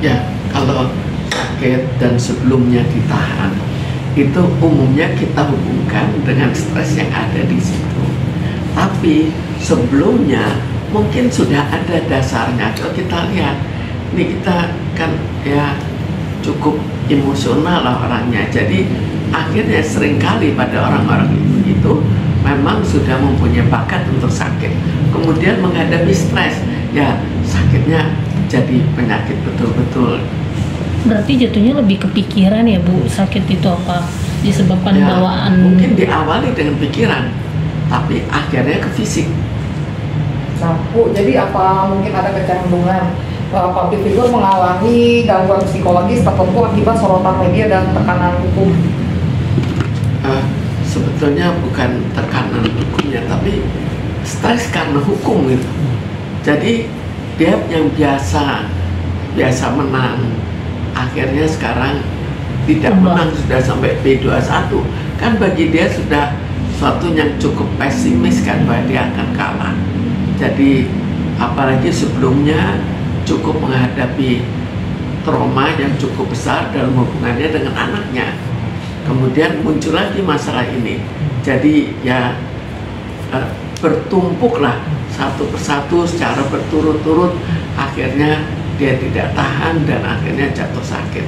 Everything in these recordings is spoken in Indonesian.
Ya, kalau sakit dan sebelumnya ditahan, itu umumnya kita hubungkan dengan stres yang ada di situ. Tapi sebelumnya mungkin sudah ada dasarnya. Kalau kita lihat, ini kita kan ya cukup emosional lah orangnya. Jadi akhirnya seringkali pada orang-orang itu memang sudah mempunyai bakat untuk sakit. Kemudian menghadapi stres, ya sakitnya jadi penyakit betul-betul. Berarti jatuhnya lebih kepikiran ya Bu, sakit itu apa disebabkan Ya, bawaan? mungkin diawali dengan pikiran, tapi akhirnya ke fisik. Nah, Bu, jadi apa mungkin ada kecenderungan public figure mengalami gangguan psikologis tertentu akibat sorotan media dan tekanan hukum? Sebetulnya bukan tekanan hukumnya, tapi stres karena hukum gitu. Jadi dia yang biasa menang, akhirnya sekarang tidak menang, sudah sampai P21, kan bagi dia sudah suatu yang cukup pesimis kan, bahwa dia akan kalah. Jadi apalagi sebelumnya cukup menghadapi trauma yang cukup besar dalam hubungannya dengan anaknya, kemudian muncul lagi masalah ini. Jadi ya bertumpuklah satu persatu secara berturut-turut, akhirnya dia tidak tahan dan akhirnya jatuh sakit.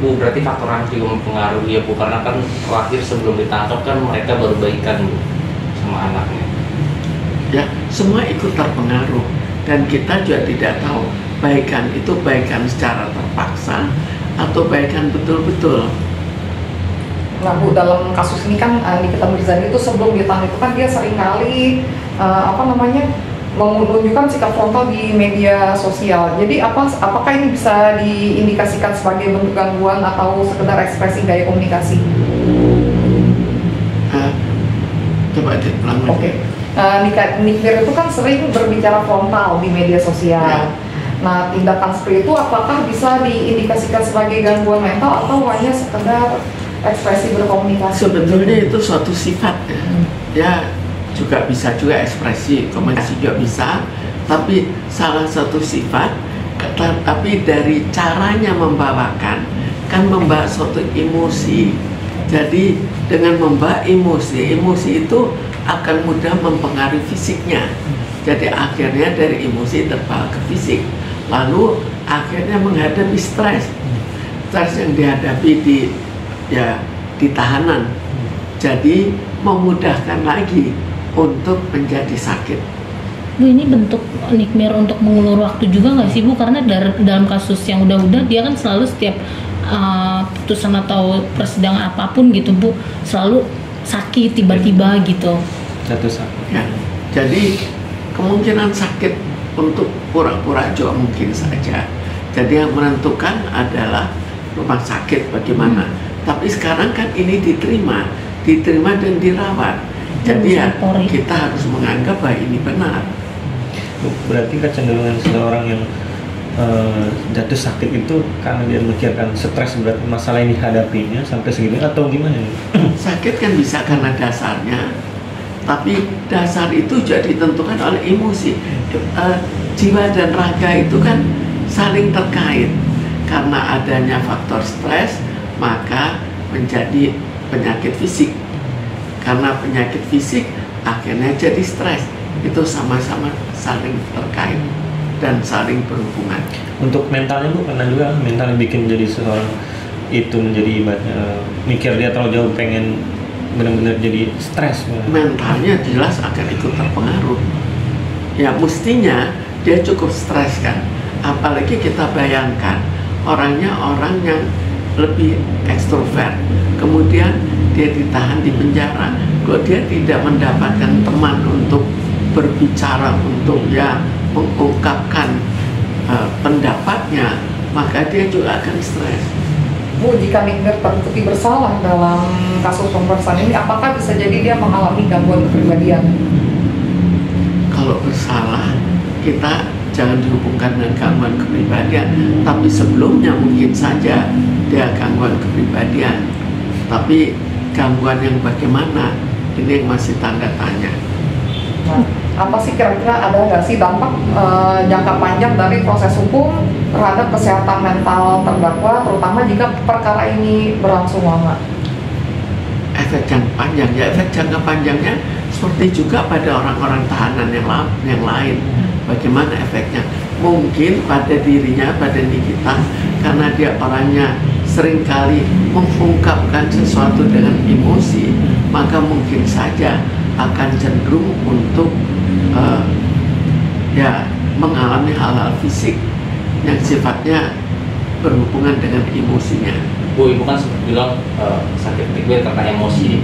Bu, berarti faktor anak juga mempengaruhi ya Bu, karena kan terakhir sebelum ditangkap kan mereka baru baikan Bu sama anaknya. Ya, semua ikut terpengaruh, dan kita juga tidak tahu baikan itu baikan secara terpaksa atau baikan betul-betul. Nah Bu, dalam kasus ini kan Nikita Mirzani itu sebelum ditahan itu kan dia seringkali menunjukkan sikap frontal di media sosial. Jadi apakah ini bisa diindikasikan sebagai bentuk gangguan atau sekedar ekspresi gaya komunikasi? Coba diulang. Oke. Nick Mir itu kan sering berbicara frontal di media sosial. Ya. Nah, tindakan seperti itu apakah bisa diindikasikan sebagai gangguan mental atau hanya sekedar ekspresi berkomunikasi? Sebetulnya itu suatu sifat ya. Ya, juga bisa juga ekspresi komunikasi juga bisa, tapi salah satu sifat, tapi dari caranya membawakan kan membawa suatu emosi. Jadi dengan membawa emosi itu akan mudah mempengaruhi fisiknya. Jadi akhirnya dari emosi terbawa ke fisik, lalu akhirnya menghadapi stres yang dihadapi di tahanan. Jadi memudahkan lagi untuk menjadi sakit. Bu, ini bentuk Nick Mir untuk mengulur waktu juga nggak sih Bu? Karena dalam kasus yang udah-udah dia kan selalu setiap putusan atau persidangan apapun gitu Bu, selalu sakit tiba-tiba gitu. Jatuh sakit. Ya, jadi kemungkinan sakit untuk pura-pura juga mungkin saja. Jadi yang menentukan adalah rumah sakit bagaimana. Tapi sekarang kan ini diterima dan dirawat. Jadi ya kita harus menganggap bahwa ini benar. Berarti kecenderungan seseorang yang jatuh sakit itu karena dia memikirkan stres berat masalah yang dihadapinya sampai segini atau gimana? Sakit kan bisa karena dasarnya, tapi dasar itu juga ditentukan oleh emosi. Jiwa dan raga itu kan saling terkait. Karena adanya faktor stres, maka menjadi penyakit fisik. Karena penyakit fisik akhirnya jadi stres. Itu sama-sama saling terkait dan saling berhubungan. Untuk mentalnya Bu, pernah juga mental yang bikin jadi seseorang itu menjadi mikir dia terlalu jauh, pengen benar-benar jadi stres. Mentalnya jelas akan ikut terpengaruh. Ya mestinya dia cukup stres kan. Apalagi kita bayangkan orangnya orang yang lebih ekstrovert, kemudian dia ditahan di penjara. Kalau dia tidak mendapatkan teman untuk berbicara, untuk mengungkapkan pendapatnya, maka dia juga akan stres. Bu, jika Nick Mir terbukti bersalah dalam kasus pemeriksaan ini, apakah bisa jadi dia mengalami gangguan kepribadian? Kalau bersalah, kita jangan dihubungkan dengan gangguan kepribadian, tapi sebelumnya mungkin saja dia gangguan kepribadian. Tapi gangguan yang bagaimana, ini yang masih tanda tanya. Nah, apa sih kira-kira ada nggak sih dampak jangka panjang dari proses hukum terhadap kesehatan mental terdakwa, terutama jika perkara ini berlangsung lama? Efek jangka panjang, ya efek jangka panjangnya seperti juga pada orang-orang tahanan yang lain. Bagaimana efeknya? Mungkin pada dirinya, pada Nikita, karena dia orangnya seringkali mengungkapkan sesuatu dengan emosi, maka mungkin saja akan cenderung untuk ya mengalami hal-hal fisik yang sifatnya berhubungan dengan emosinya. Bu, ibu kan sempat bilang sakit nikmir karena emosi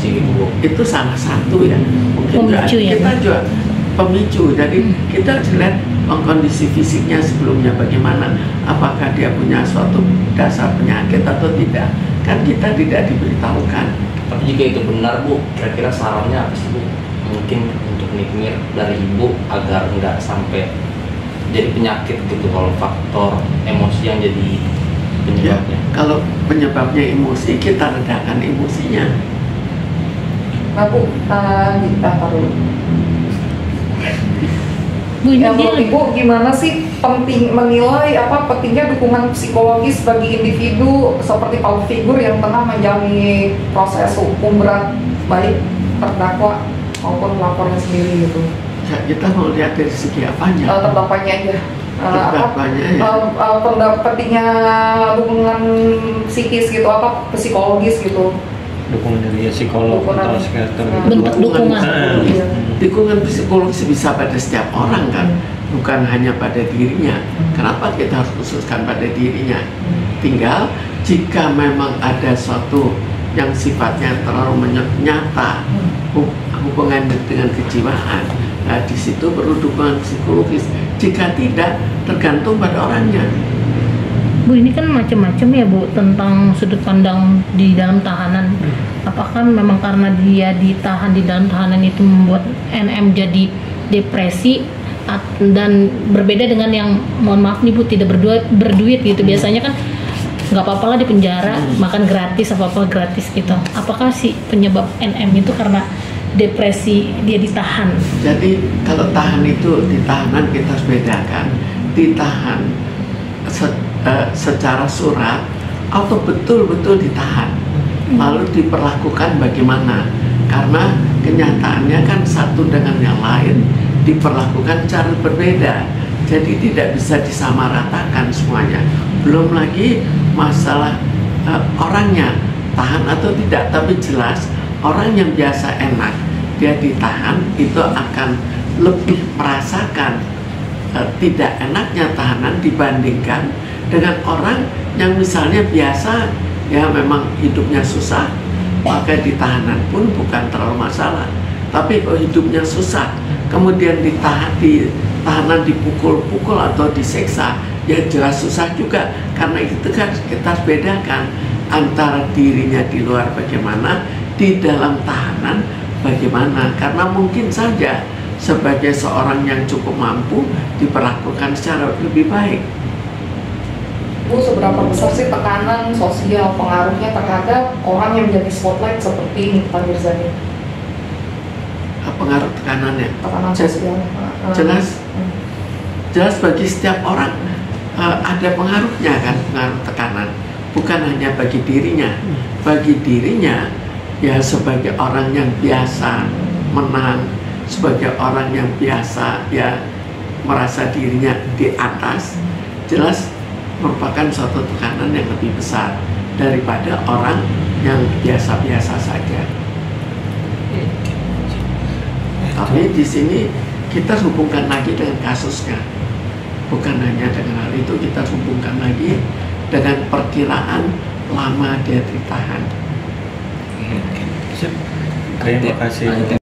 gitu, Bu. Itu salah satu ya. Mungkin Pemicu ya, kita Bu? juga pemicu. Jadi kita lihat kondisi fisiknya sebelumnya bagaimana, apakah dia punya suatu dasar penyakit atau tidak. Kan kita tidak diberitahukan. Tapi jika itu benar, Bu, kira-kira sarannya apa sih, Bu? Mungkin untuk nikmir dari ibu agar nggak sampai jadi penyakit gitu, kalau faktor emosi yang jadi Ya, penyebabnya. kalau penyebabnya emosi, kita redakan emosinya. Nah Bu, kita taruh. Bu, ini Ya, dia menurut Ibu gimana sih menilai pentingnya dukungan psikologis bagi individu seperti public figure yang tengah menjalani proses hukum berat, baik terdakwa maupun pelapornya sendiri gitu? Ya, kita mau lihat dari segi apanya. Terdakwanya aja. Terdakwanya ya. Pentingnya dukungan psikis gitu, psikologis gitu. Dukungan dari psikolog Dukungan. atau psikiater gitu. bentuk dukungan. Iya. Dukungan psikologis bisa pada setiap orang kan, bukan hanya pada dirinya. Kenapa kita harus khususkan pada dirinya? Tinggal jika memang ada suatu yang sifatnya terlalu nyata hubungannya dengan kejiwaan, nah di situ perlu dukungan psikologis. Jika tidak, tergantung pada orangnya. Bu, ini kan macam-macam ya, Bu, tentang sudut pandang di dalam tahanan. Apakah memang karena dia ditahan di dalam tahanan itu membuat NM jadi depresi dan berbeda dengan yang, mohon maaf nih Bu, tidak berduit gitu. Biasanya kan nggak apa-apa lah di penjara, makan gratis, apa-apa gratis gitu. Apakah sih penyebab NM itu karena depresi dia ditahan? Jadi kalau tahan itu di tahanan kita harus bedakan. Ditahan secara surat atau betul-betul ditahan, lalu diperlakukan bagaimana? Karena kenyataannya kan satu dengan yang lain diperlakukan cara berbeda, jadi tidak bisa disamaratakan semuanya. Belum lagi masalah orangnya tahan atau tidak, tapi jelas orang yang biasa enak dia ditahan itu akan lebih merasakan tidak enaknya tahanan dibandingkan dengan orang yang misalnya biasa ya memang hidupnya susah, maka di tahanan pun bukan terlalu masalah. Tapi kalau hidupnya susah kemudian di tahanan dipukul-pukul atau diseksa, ya jelas susah juga. Karena itu kan kita harus bedakan antara dirinya di luar bagaimana, di dalam tahanan bagaimana. Karena mungkin saja sebagai seorang yang cukup mampu diperlakukan secara lebih baik. Bu, seberapa besar sih tekanan sosial pengaruhnya terhadap orang yang menjadi spotlight seperti Nikita Mirzani? Pengaruh tekanannya Tekanan sosial. jelas bagi setiap orang ada pengaruhnya kan, pengaruh tekanan. Bukan hanya bagi dirinya, bagi dirinya ya sebagai orang yang biasa menang, sebagai orang yang biasa ya merasa dirinya di atas, jelas merupakan suatu tekanan yang lebih besar daripada orang yang biasa-biasa saja. Tapi di sini kita hubungkan lagi dengan kasusnya, bukan hanya dengan hal itu, kita hubungkan lagi dengan perkiraan lama dia ditahan. Terima kasih.